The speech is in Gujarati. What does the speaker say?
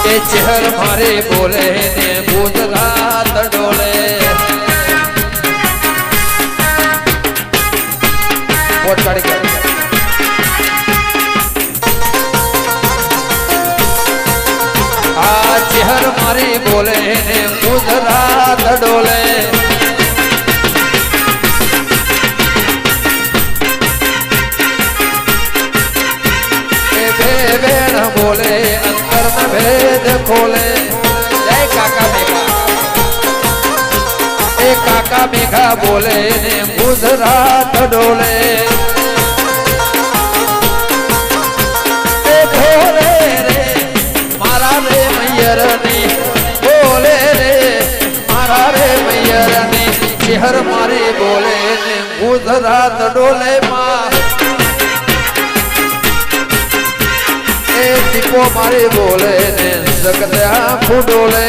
એ ચહેર મારે બોલે ને ગુજરાત ડોલે આ ચહેર મારી બોલે ને ગુજરાત ડોલે બેન બોલે અંતર ન ભેદ ખોલે જય કાકા મેઘા એ કાકા મેઘા બોલે ને ગુજરાત ડોલે એ ભોલે રે મારા રે મૈયર ની બોલે રે મારા રે મૈયર ની શહેર મારી બોલે ને ગુજરાત ડોલે માં દીપો મારી બોલે ને જગત આખું ડોલે